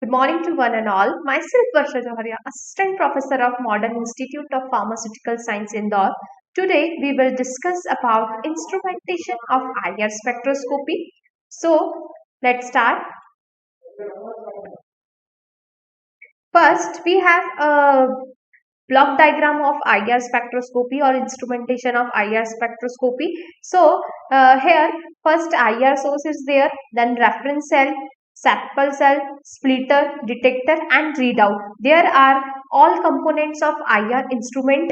Good morning to one and all. Myself Varsha Joharia, Assistant Professor of Modern Institute of Pharmaceutical Science Indore. Today we will discuss about instrumentation of IR spectroscopy. So let's start. First we have a block diagram of IR spectroscopy or instrumentation of IR spectroscopy. So here first IR source is there, then reference cell, sample cell, splitter, detector and readout. There are all components of IR instrument.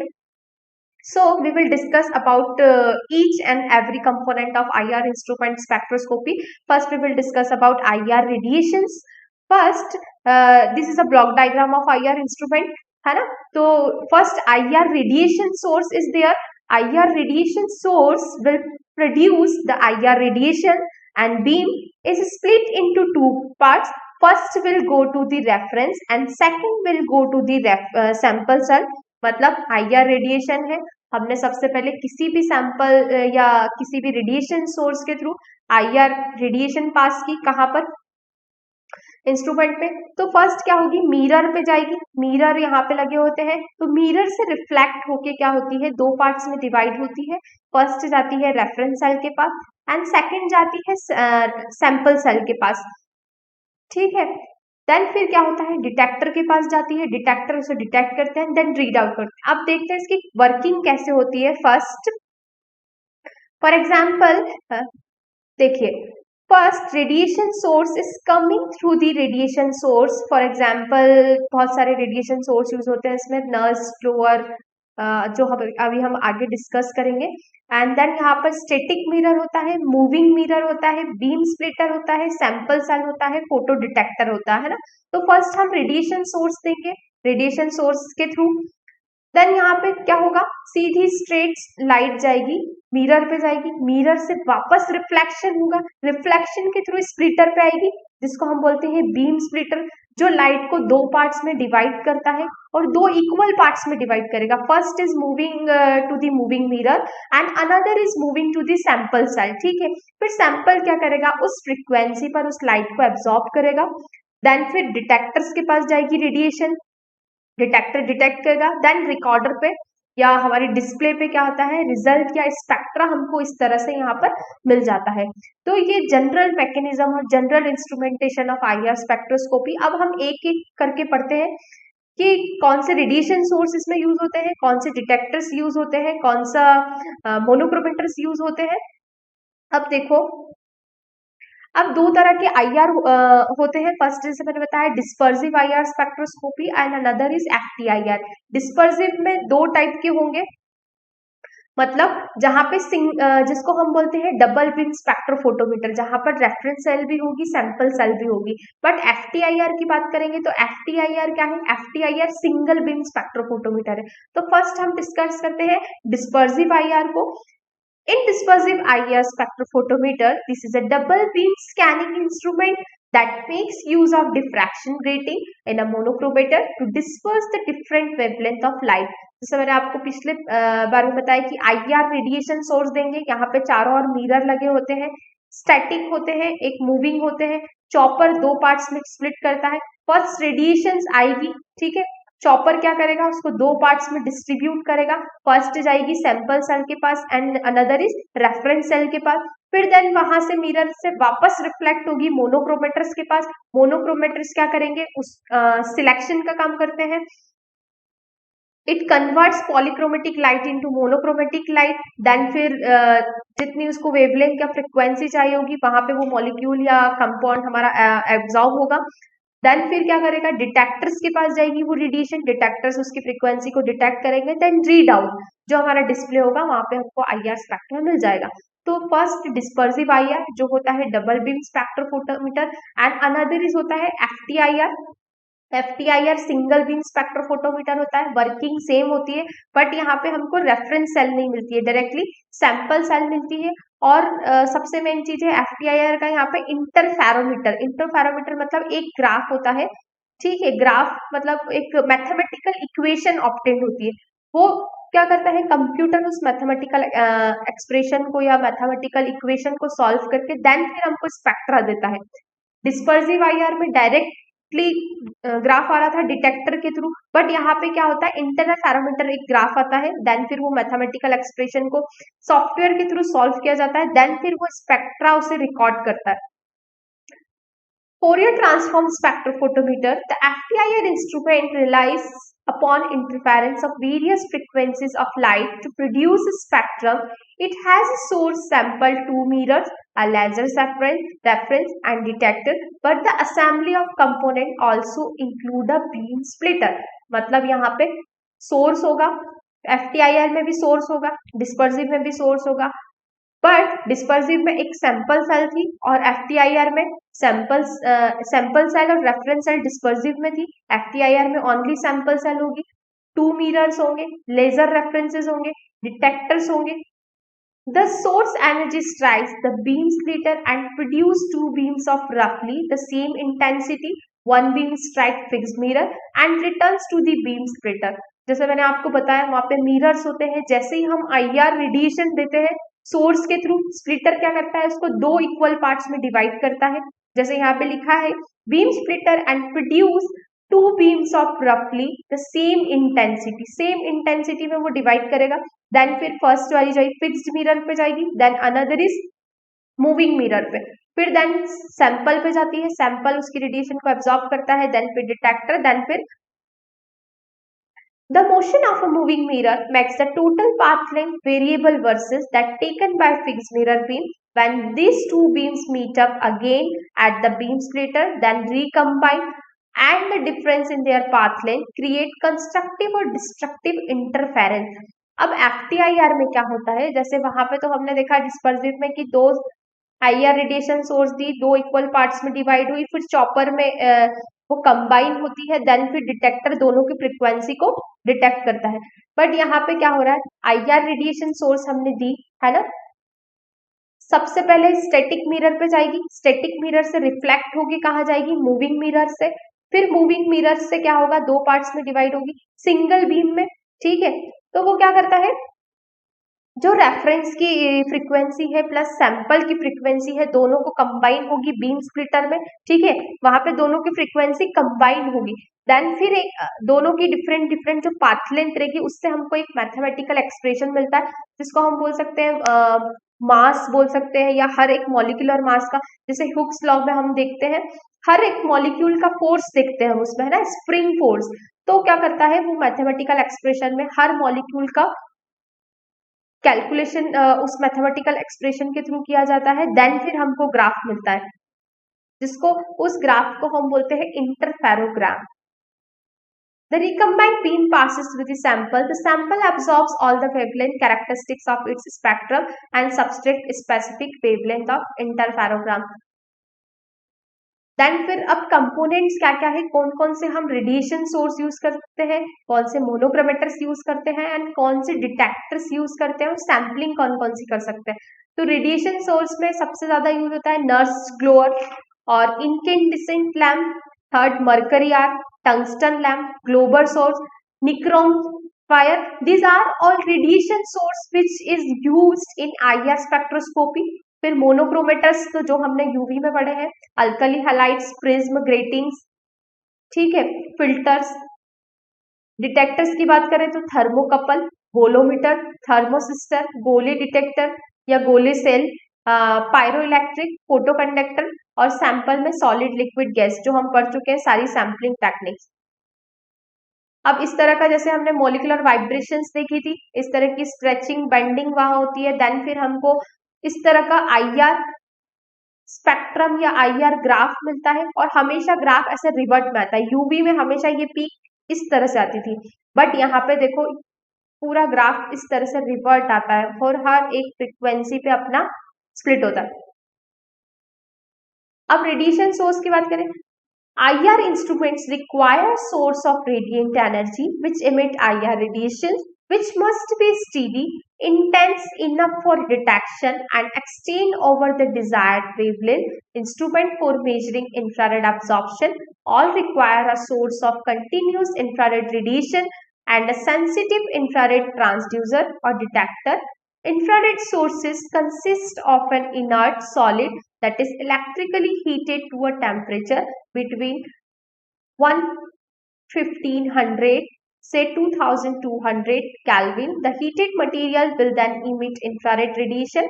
So we will discuss about each and every component of IR instrument spectroscopy. First we will discuss about IR radiations. First this is a block diagram of IR instrument, है ना? तो first IR radiation source is there. IR radiation source will produce the IR radiation and beam is split into two parts. First will go to the reference and second will go to the sample cell. मतलब IR radiation है, हमने सबसे पहले किसी भी sample या किसी भी रेडिएशन सोर्स के थ्रू IR रेडिएशन पास की, कहाँ पर? इंस्ट्रूमेंट पे। तो फर्स्ट क्या होगी, मिरर पे जाएगी, मिरर यहाँ पे लगे होते हैं, तो मिरर से रिफ्लेक्ट होके क्या होती है, दो पार्ट्स में डिवाइड होती है। फर्स्ट जाती है रेफरेंस सेल के पास एंड सेकंड जाती है सैंपल सेल के पास, ठीक है। देन फिर क्या होता है, डिटेक्टर के पास जाती है, डिटेक्टर उसे डिटेक्ट करते हैं, देन रीड आउट करते हैं। अब देखते हैं इसकी वर्किंग कैसे होती है। फर्स्ट फॉर एग्जाम्पल देखिए, first radiation source is coming through the radiation source. For example बहुत सारे रेडिएशन सोर्स यूज होते हैं इसमें, नर्स फ्लोअर, जो अभी हम आगे डिस्कस करेंगे। एंड देन यहाँ पर स्टेटिक मिरर होता है, मूविंग मिरर होता है, बीम स्प्लिटर होता है, सैंपल सेल होता है, फोटो डिटेक्टर होता है ना। तो फर्स्ट हम रेडिएशन सोर्स देंगे, रेडिएशन सोर्स के थ्रू। देन यहाँ पे क्या होगा, सीधी स्ट्रेट लाइट जाएगी, मिरर पे जाएगी, मिरर से वापस रिफ्लेक्शन होगा, रिफ्लेक्शन के थ्रू स्प्लिटर पे आएगी, जिसको हम बोलते हैं बीम स्प्लिटर, जो लाइट को दो पार्ट्स में डिवाइड करता है और दो इक्वल पार्ट्स में डिवाइड करेगा। First is moving to the moving mirror and another is moving to the sample cell, ठीक है। फिर सैंपल क्या करेगा, उस फ्रीक्वेंसी पर उस लाइट को एब्जॉर्ब करेगा। देन फिर डिटेक्टर्स के पास जाएगी रेडिएशन, डिटेक्टर डिटेक्ट करेगा। देन रिकॉर्डर पे या हमारी डिस्प्ले पे क्या होता है, रिजल्ट या स्पेक्ट्रा हमको इस तरह से यहाँ पर मिल जाता है। तो ये जनरल मैकेनिज्म और general instrumentation of IR spectroscopy. अब हम एक एक करके पढ़ते हैं कि कौन से रेडिएशन सोर्स इसमें यूज होते हैं, कौन से डिटेक्टर्स यूज होते हैं, कौन सा मोनोक्रोमेटर्स यूज होते हैं। अब देखो, अब दो तरह के IR होते हैं। फर्स्ट जैसे मैंने बताया dispersive IR spectroscopy and another is FTIR। Dispersive में दो टाइप के होंगे, मतलब जहां पे जिसको हम बोलते हैं डबल बीम स्पेक्ट्रोफोटोमीटर, जहां पर रेफरेंस सेल भी होगी, सैंपल सेल भी होगी। बट FTIR की बात करेंगे तो FTIR क्या है, FTIR सिंगल बीम स्पेक्ट्रोफोटोमीटर है। तो फर्स्ट हम डिस्कस करते हैं डिस्पर्सिव IR को। In dispersive IR spectrophotometer, this is a double beam scanning instrument that makes use of diffraction grating in a monochromator to disperse the different wavelength of light. जैसे मैंने आपको पिछले बार में बताया कि IR रेडिएशन सोर्स देंगे, यहाँ पे चारों ओर मिरर लगे होते हैं, स्टैटिक होते हैं, एक मूविंग होते हैं, चॉपर दो पार्ट्स में स्प्लिट करता है। फर्स्ट रेडिएशन आएगी, ठीक है, चॉपर क्या करेगा, उसको दो पार्ट्स में डिस्ट्रीब्यूट करेगा। फर्स्ट जाएगी सैंपल सेल के पास and another is reference cell के पास। फिर देन वहां से मिरर से वापस रिफ्लेक्ट होगी मोनोक्रोमेटर्स के पास। मोनोक्रोमेटर्स क्या करेंगे, उस सिलेक्शन का काम करते हैं। It converts polychromatic light into monochromatic light. Then फिर जितनी उसको वेवलेंथ या फ्रिक्वेंसी चाहिए होगी, वहां पे वो मॉलिक्यूल या कंपाउंड हमारा एब्जॉर्ब होगा। देन फिर क्या करेगा, डिटेक्टर्स के पास जाएगी वो रेडिएशन, डिटेक्टर्स उसकी फ्रीक्वेंसी को डिटेक्ट करेंगे। देन रीड आउट, जो हमारा डिस्प्ले होगा वहां पे हमको IR स्पेक्ट्रा मिल जाएगा। तो फर्स्ट डिस्पर्सिव IR जो होता है double beam spectrophotometer and another is होता है FTIR। FTIR single beam spectrophotometer होता है, वर्किंग सेम होती है, बट यहाँ पे हमको रेफरेंस सेल नहीं मिलती है, डायरेक्टली सैंपल सेल मिलती है। और सबसे मेन चीज है FTIR का यहाँ पे इंटरफेरोमीटर। इंटरफेरोमीटर मतलब एक ग्राफ होता है, ठीक है, ग्राफ मतलब एक मैथमेटिकल इक्वेशन ऑब्टेन होती है। वो क्या करता है, कंप्यूटर उस मैथमेटिकल एक्सप्रेशन को या मैथमेटिकल इक्वेशन को सॉल्व करके देन फिर हमको स्पेक्ट्रा देता है। डिस्पर्सिव IR में डायरेक्ट ग्राफ आ रहा था डिटेक्टर के थ्रू, बट यहाँ पे क्या होता है, इंटरफेरोमीटर एक ग्राफ आता है, देन फिर वो मैथमेटिकल एक्सप्रेशन को सॉफ्टवेयर के थ्रू सॉल्व किया जाता है, देन फिर वो स्पेक्ट्रा उसे रिकॉर्ड करता है। Fourier transform spectrophotometer, the FTIR instrument relies upon interference of various frequencies of light to produce a spectrum. It has a source sample, two mirrors, a laser reference and detector, but the assembly of component also include a beam splitter. मतलब यहाँ पे source होगा, FTIR में भी source होगा, dispersive में भी source होगा, बट डिस्पर्सिव में एक सैंपल सेल थी और एफटीआईआर में सैंपल सेल और रेफरेंस सेल डिस्पर्सिव में थी, एफटीआईआर में ओनली सैंपल सेल होगी, टू मिरर्स होंगे, लेजर रेफरेंसेस होंगे, डिटेक्टर्स होंगे. The source energy strikes the beam splitter and produce two beams of roughly the same intensity. One beam strike fixed mirror and returns to the beam splitter. जैसे मैंने आपको बताया वहां पे mirrors होते हैं, जैसे ही हम आईआर रेडिएशन देते हैं सोर्स के थ्रू, स्प्लिटर क्या करता है, उसको दो इक्वल पार्ट्स में डिवाइड करता है, जैसे यहाँ पे लिखा है beam splitter and produce two beams of रफली the same intensity, same intensity में वो डिवाइड करेगा. देन फिर फर्स्ट वाली जाएगी फिक्स्ड मिरर पे जाएगी, then another is moving mirror पे, फिर देन सैंपल पे जाती है, सैंपल उसकी रेडिएशन को एब्जॉर्ब करता है, देन फिर डिटेक्टर, देन फिर the motion of a moving mirror makes the total path length variable versus that taken by fixed mirror beam. When these two beams meet up again at the beam splitter, then recombine and the difference in their path length create constructive और destructive interference. अब FTIR में क्या होता है, जैसे वहां पे तो हमने देखा डिस्पर्सिव में कि दो आईआर रेडिएशन सोर्स दी, दो इक्वल पार्ट्स में डिवाइड हुई, फिर चॉपर में वो कंबाइन होती है, देन फिर डिटेक्टर दोनों की फ्रीक्वेंसी को डिटेक्ट करता है. बट यहाँ पे क्या हो रहा है, आईआर रेडिएशन सोर्स हमने दी है ना, सबसे पहले स्टैटिक मिरर पे जाएगी, स्टैटिक मिरर से रिफ्लेक्ट होगी कहाँ जाएगी, मूविंग मिरर से, फिर मूविंग मिरर से क्या होगा, दो पार्ट्स में डिवाइड होगी सिंगल बीम में. ठीक है, तो वो क्या करता है, जो रेफरेंस की फ्रीक्वेंसी है प्लस सैंपल की फ्रीक्वेंसी है, दोनों को कंबाइन होगी बीम स्प्लिटर में. ठीक है, वहां पे दोनों की फ्रीक्वेंसी कंबाइन होगी, देन फिर एक दोनों की डिफरेंट डिफरेंट जो पाथ लेंथ रहेगी उससे हमको एक मैथमेटिकल एक्सप्रेशन मिलता है, जिसको हम बोल सकते हैं मास बोल सकते हैं, या हर एक मॉलिक्यूलर मास का, जैसे हुक्स लॉ में हम देखते हैं हर एक मॉलिक्यूल का फोर्स देखते हैं हम उसमें, है ना, स्प्रिंग फोर्स. तो क्या करता है वो मैथमेटिकल एक्सप्रेशन में हर मॉलिक्यूल का कैलकुलेशन उस मैथमेटिकल एक्सप्रेशन के थ्रू किया जाता है, देन फिर हमको ग्राफ मिलता है, जिसको उस ग्राफ को हम बोलते हैं इंटरफेरोग्राम. The recombined beam passes through the sample. The sample absorbs all the wavelength characteristics of its spectrum and subtract specific wavelength of interferogram. Then फिर अब कंपोनेंट्स क्या क्या है, कौन कौन से हम रेडिएशन सोर्स यूज करते हैं, कौन से मोनोक्रोमेटर्स यूज करते हैं एंड कौन से डिटेक्टर्स यूज करते हैं, और सैम्पलिंग कौन कौन सी कर सकते हैं. तो रेडिएशन सोर्स में सबसे ज्यादा यूज होता है नर्स ग्लोअर और incandescent lamp, third mercury arc, tungsten lamp, globar source, nichrome fire. these are all radiation source which is used in IR spectroscopy. फिर मोनोक्रोमेटर्स तो जो हमने यूवी में पढ़े हैं, अल्कली हैलाइड्स, प्रिज्म, ग्रेटिंग्स. ठीक है, फिल्टर्स. डिटेक्टर्स की बात करें तो थर्मोकपल, गोलोमीटर, थर्मोसिस्टर, गोले डिटेक्टर या Golay cell, pyroelectric, photoconductor, और सैंपल में सॉलिड लिक्विड गैस, जो हम पढ़ चुके हैं सारी सैम्पलिंग टेक्निक्स. अब इस तरह का जैसे हमने मॉलिक्यूलर वाइब्रेशंस देखी थी, इस तरह की स्ट्रेचिंग बेंडिंग वहां होती है, देन फिर हमको इस तरह का आईआर स्पेक्ट्रम या आईआर ग्राफ मिलता है, और हमेशा ग्राफ ऐसे रिवर्ट में आता है. यूवी में हमेशा ये पीक इस तरह से आती थी, बट यहाँ पे देखो पूरा ग्राफ इस तरह से रिवर्ट आता है और हर एक फ्रीक्वेंसी पे अपना स्प्लिट होता है. अब रेडिएशन सोर्स की बात करें, IR instruments require source of radiant energy which emit IR radiation, which must be steady, intense enough for detection and extend over the desired wavelength. Instrument for measuring infrared absorption all require a source of continuous infrared radiation and a sensitive infrared transducer or detector. Infrared sources consist of an inert solid that is electrically heated to a temperature between 1500 say 2200 Kelvin. The heated material will then emit infrared radiation,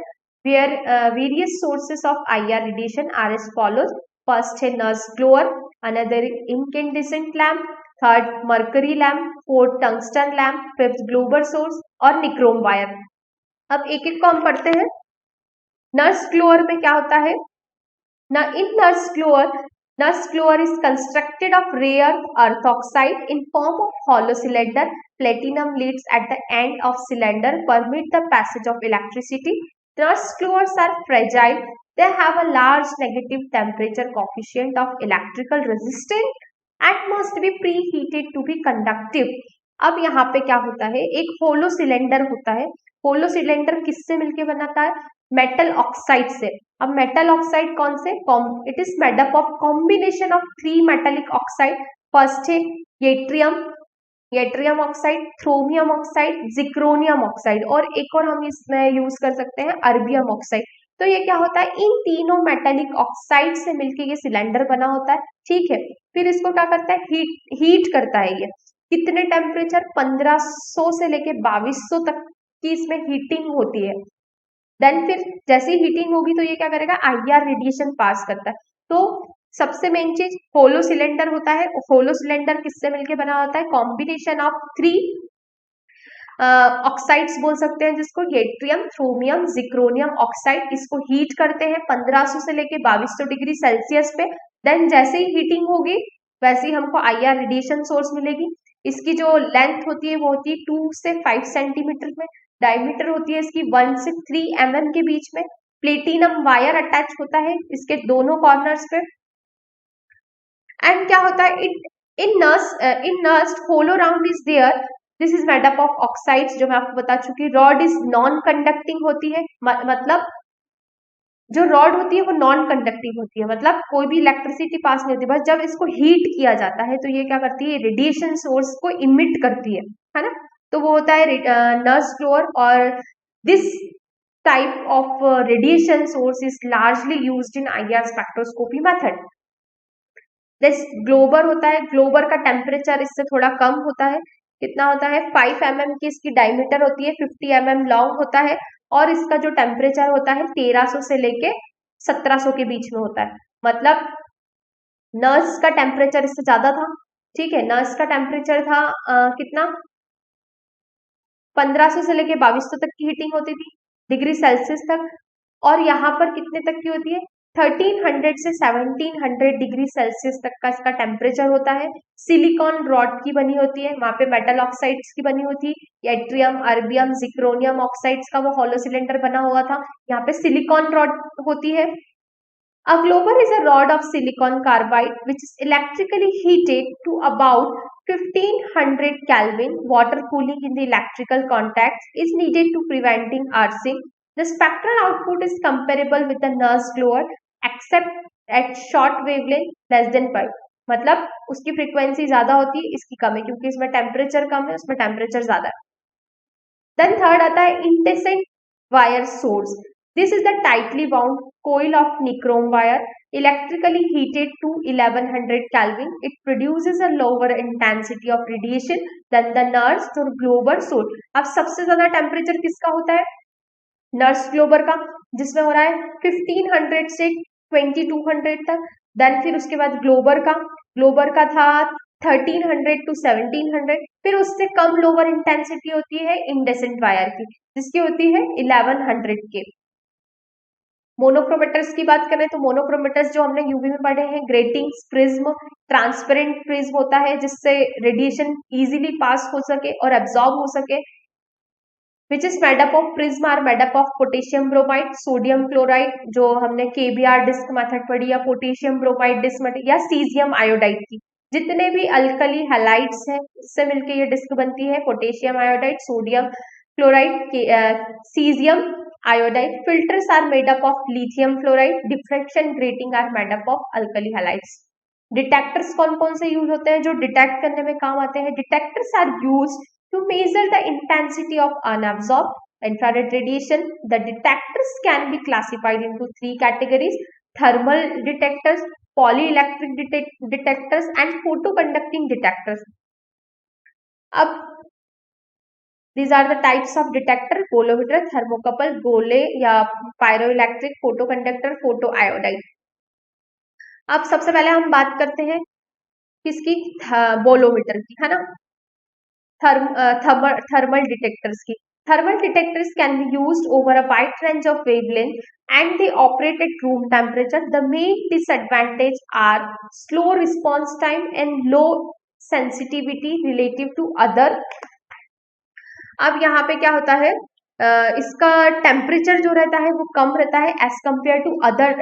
where various sources of IR radiation are as follows. First है nurse glower, another incandescent lamp, third mercury lamp, fourth tungsten lamp, fifth glober source और nichrome wire. अब एक एक को हम पढ़ते हैं. Nurse glower में क्या होता है? Now, in nurse glower is constructed of rare earth oxide in form of hollow cylinder. Platinum leads at the end of cylinder permit the passage of electricity. Nurse glowers are fragile. They have a large negative temperature coefficient of electrical resistance and must be preheated to be conductive. अब यहाँ पे क्या होता है? एक hollow cylinder होता है. Hollow cylinder किससे मिलके बनाता है? मेटल ऑक्साइड से. अब मेटल ऑक्साइड कौन से? It is made up of combination of 3 metallic oxide. First है yttrium oxide, thorium oxide, zirconium oxide और एक और हम इसमें यूज कर सकते हैं अर्बियम ऑक्साइड. तो ये क्या होता है? इन तीनों मेटेलिक ऑक्साइड से मिलके ये सिलेंडर बना होता है. ठीक है. फिर इसको क्या करता है? हीट करता है. ये कितने टेम्परेचर? 1500 से लेके 2200 तक की इसमें हीटिंग होती है. देन फिर जैसे ही हीटिंग होगी तो ये क्या करेगा? आईआर रेडिएशन पास करता है. तो सबसे मेन चीज होलो सिलेंडर होता है. होलो सिलेंडर किससे मिलके बना होता है? कॉम्बिनेशन ऑफ 3 ऑक्साइड्स बोल सकते हैं जिसको येट्रियम, थ्रोमियम, जिक्रोनियम ऑक्साइड. इसको हीट करते हैं 1500 से लेके 2200 डिग्री सेल्सियस पे. देन जैसे ही हीटिंग होगी वैसे ही हमको आईआर रेडिएशन सोर्स मिलेगी. इसकी जो लेंथ होती है वो होती है 2 से 5 सेंटीमीटर में. डायमीटर होती है इसकी 1 से 3 mm के बीच में. प्लेटिनम वायर अटैच होता है इसके दोनों कॉर्नर्स पे. एंड क्या होता है? In Nernst hollow round is there. This is made up of oxides जो मैं आपको बता चुकी. रॉड इज नॉन कंडक्टिंग होती है. मतलब जो रॉड होती है वो नॉन कंडक्टिंग होती है. मतलब कोई भी इलेक्ट्रिसिटी पास नहीं होती. बस जब इसको हीट किया जाता है तो ये क्या करती है? रेडिएशन सोर्स को इमिट करती है ना. तो वो होता है नर्स ग्लोअर. और this type of radiation source is largely used in IR spectroscopy method. This Glauber होता है. ग्लोबर का टेम्परेचर इससे थोड़ा कम होता है. कितना होता है? 5 mm की इसकी डायमीटर होती है. 50 mm लॉन्ग होता है और इसका जो टेम्परेचर होता है 1300 से लेके 1700 के बीच में होता है. मतलब नर्स का टेम्परेचर इससे ज्यादा था. ठीक है. नर्स का टेम्परेचर था कितना? 1500 से लेके 2200 तक की हीटिंग होती थी डिग्री सेल्सियस तक. और यहाँ पर कितने तक की होती है? 1300 से 1700 डिग्री सेल्सियस तक का इसका टेम्परेचर होता है. सिलिकॉन रॉड की बनी होती है. वहां पे मेटल ऑक्साइड्स की बनी होती है. एट्रियम, अर्बियम, जिक्रोनियम ऑक्साइड्स का वो हॉलो सिलेंडर बना हुआ था. यहाँ पे सिलिकॉन रॉड होती है. A glober is a rod of silicon carbide which is electrically heated to about 1500 Kelvin. Water cooling in the electrical contacts is needed to preventing arcing. The spectral output is comparable with the nurse glower except at short wavelength less than pi. मतलब उसकी frequency ज्यादा होती है, इसकी कम है क्योंकि इसमें temperature कम है, उसमें टेम्परेचर ज्यादा है. देन थर्ड आता है incandescent wire source. This is the tightly wound coil of nichrome wire, electrically heated to 1100 Kelvin. It produces a lower intensity of radiation than the nurse or glober source. अब सबसे ज्यादा temperature किसका होता है? Nurse Glauber का, जिसमें हो रहा है 1500 से 2200 तक. देन फिर उसके बाद ग्लोबर का था 1300 टू 1700. फिर उससे कम लोअर इंटेंसिटी होती है इंडेसेंट वायर की, जिसकी होती है 1100 के. मोनोक्रोमेटर्स की बात करें तो मोनोक्रोमेटर्स जो हमने यूवी में पढ़े हैं, ग्रेटिंग्स, प्रिज्म, ट्रांसपेरेंट प्रिज्म होता है जिससे रेडिएशन इजीली पास हो सके और एब्जॉर्ब हो सके. Which is made up of prism are made up of potassium bromide, sodium chloride जो हमने केबीआर डिस्क मेथड पढ़ी, या पोटेशियम ब्रोमाइड डिस्क मेथड, या सीजियम आयोडाइड की. जितने भी अल्कली हैलाइड्स हैं उससे मिलकर ये डिस्क बनती है. Potassium iodide, sodium chloride, caesium iodide. Filters are made up of lithium fluoride. Diffraction grating are made up of alkali halides. Detectors कौन कौन से यूज होते हैं जो डिटेक्ट करने में काम आते हैं? Detectors are use to measure the intensity of unabsorbed infrared radiation. The detectors can be classified into 3 categories: thermal detectors, polyelectric detectors and photoconducting detectors. अब these are the types of detector: bolometer, thermocouple, गोले या pyroelectric, photoconductor, photoiodide. अब सबसे पहले हम बात करते हैं किसकी, बोलोमीटर की, है ना, thermal detectors की. Thermal detectors can be used over a wide range of wavelength and they operate at room temperature. The main disadvantage are slow response time and low sensitivity relative to other. अब यहाँ पे क्या होता है, इसका temperature जो रहता है वो कम रहता है as compare to other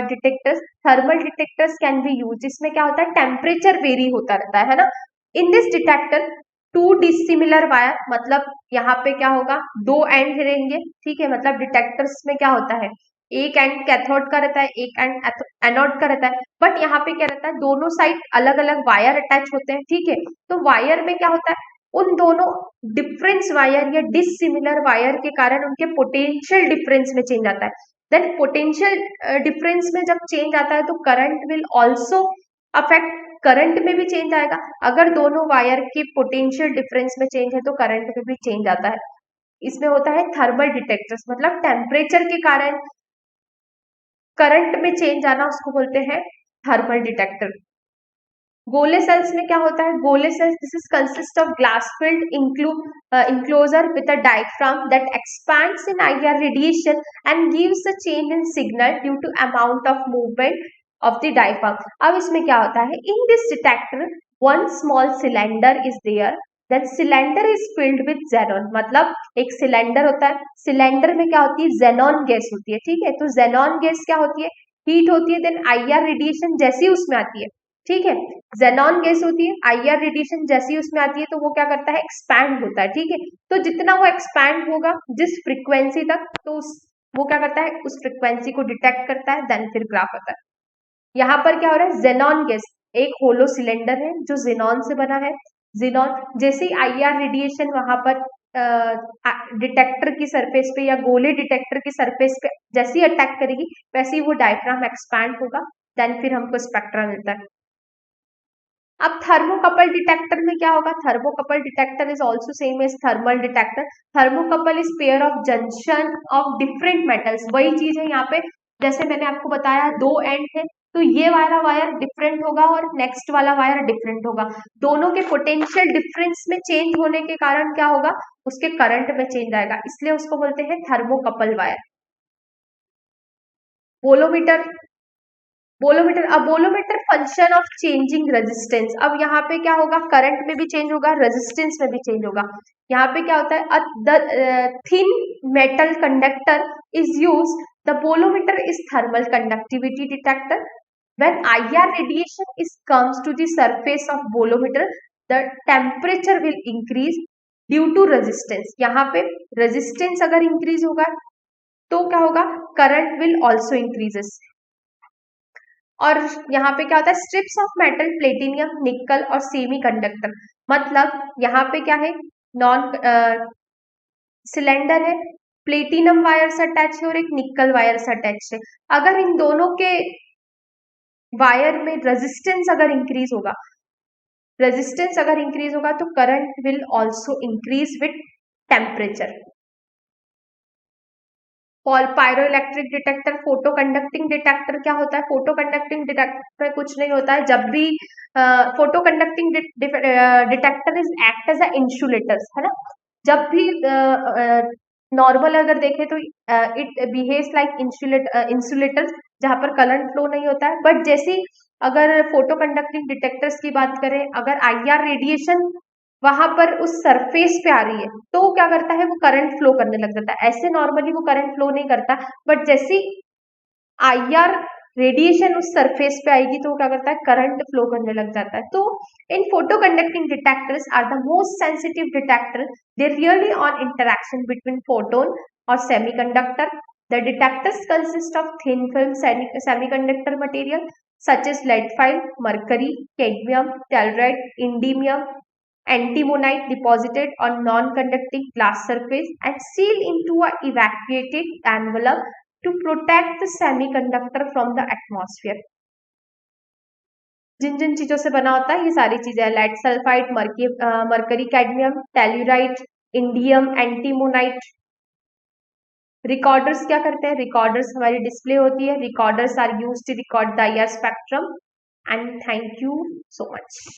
detectors. Thermal detectors can be use. इसमें क्या होता है, टेम्परेचर वेरी होता रहता है ना. In this detector to dissimilar wire, मतलब यहाँ पे क्या होगा, दो एंड रहेंगे, ठीक है. मतलब डिटेक्टर्स में क्या होता है, एक एंड कैथोड का रहता है, एक एंड एनोड का रहता है. बट यहाँ पे क्या रहता है, दोनों साइड अलग अलग वायर अटैच होते हैं, ठीक है. तो वायर में क्या होता है, उन दोनों डिफरेंस वायर या डिसिमिलर वायर के कारण उनके पोटेंशियल डिफरेंस में चेंज आता है. देन पोटेंशियल डिफरेंस में जब चेंज आता है तो current will also affect, current में भी चेंज आएगा. अगर दोनों वायर के पोटेंशियल डिफरेंस में चेंज है तो करंट में भी चेंज आता है. इसमें होता है थर्मल डिटेक्टर्स, मतलब टेम्परेचर के कारण करंट में चेंज आना, उसको बोलते हैं थर्मल डिटेक्टर. गोले सेल्स में क्या होता है, Golay cells this is consist of glass field enclosure with a diaphragm that expands in IR radiation and gives a change in signal due to amount of movement of the diaphragm. अब इसमें क्या होता है, in this detector one small cylinder is there, that cylinder is filled with xenon. मतलब एक cylinder होता है, cylinder में क्या होती है, xenon गैस होती है, ठीक है. तो xenon गैस क्या होती है, हीट होती है. देन IR रेडिएशन जैसी उसमें आती है, ठीक है, जेनॉन गैस होती है, आईआर रेडिएशन जैसी उसमें आती है तो वो क्या करता है, एक्सपैंड होता है, ठीक है. तो जितना वो एक्सपैंड होगा जिस फ्रीक्वेंसी तक, तो वो क्या करता है, उस फ्रीक्वेंसी को डिटेक्ट करता है, देन फिर ग्राफ आता है. यहाँ पर क्या हो रहा है, जेनॉन गैस एक होलो सिलेंडर है जो जेनॉन से बना है. जेनॉन जैसे ही आईआर रेडिएशन वहां पर डिटेक्टर की सरफेस पे या गोले डिटेक्टर की सरफेस पे जैसे ही अटैक करेगी वैसे ही वो डायफ्राम एक्सपैंड होगा, देन फिर हमको स्पेक्ट्रा मिलता है. अब थर्मोकपल डिटेक्टर में क्या होगा, thermocouple detector is also same as thermal detector. Thermocouple is pair of junction of different metals. वही चीज है यहाँ पे, जैसे मैंने आपको बताया दो एंड है तो ये वाला वायर डिफरेंट होगा और नेक्स्ट वाला वायर डिफरेंट होगा. दोनों के पोटेंशियल डिफरेंस में चेंज होने के कारण क्या होगा, उसके करंट में चेंज आएगा, इसलिए उसको बोलते हैं थर्मोकपल वायर. बोलोमीटर, बोलोमीटर, अब bolometer function of changing resistance. अब यहाँ पे क्या होगा, करंट में भी चेंज होगा, रेजिस्टेंस में भी चेंज होगा. यहाँ पे क्या होता है, the thin metal conductor is use. The bolometer is thermal conductivity detector. when IR radiation is comes to the surface of bolometer, the temperature will increase due to resistance. यहाँ पे resistance अगर increase होगा तो क्या होगा, current will also increases. और यहाँ पे क्या होता है, स्ट्रिप्स ऑफ मेटल, प्लेटिनियम, निकल और सेमी कंडक्टर. मतलब यहाँ पे क्या है, नॉन सिलेंडर है, प्लेटिनम वायर से अटैच है और एक निकल वायर से अटैच है. अगर इन दोनों के वायर में रेजिस्टेंस अगर इंक्रीज होगा, रेजिस्टेंस अगर इंक्रीज होगा तो current will also increase with temperature. Pyroelectric detector, photo conducting detector क्या होता है, फोटो कंडक्टिंग डिटेक्टर कुछ नहीं होता है. जब भी photo conducting detector is act as a insulators, है ना. जब भी नॉर्मल अगर देखें तो इट बिहेव्स लाइक इंसुलेटर्स जहां पर करंट फ्लो नहीं होता है. बट जैसे अगर फोटो कंडक्टिंग डिटेक्टर्स की बात करें, अगर आईआर रेडिएशन वहां पर उस सरफेस पे आ रही है तो वो क्या करता है, वो करंट फ्लो करने लग जाता है. ऐसे नॉर्मली वो करंट फ्लो नहीं करता, बट जैसे आईआर रेडिएशन उस सरफेस पे आएगी तो वो क्या करता है, करंट फ्लो करने लग जाता है. तो in photo conducting detectors are the most sensitive detector. They rely on interaction between photon और semiconductor. The detectors consist of thin film semiconductor material such as lead foil, mercury, cadmium, telluride, indium, antimonite deposited on non-conducting glass surface and sealed into a evacuated envelope to protect the semiconductor from the atmosphere. जिन जिन चीजों से बना होता है ये सारी चीजें, lead sulphide, mercury cadmium, telluride, indium, antimonide. Recorders क्या करते हैं? रिकॉर्डर्स हमारी डिस्प्ले होती है, recorders are used to record the IR spectrum. And thank you so much.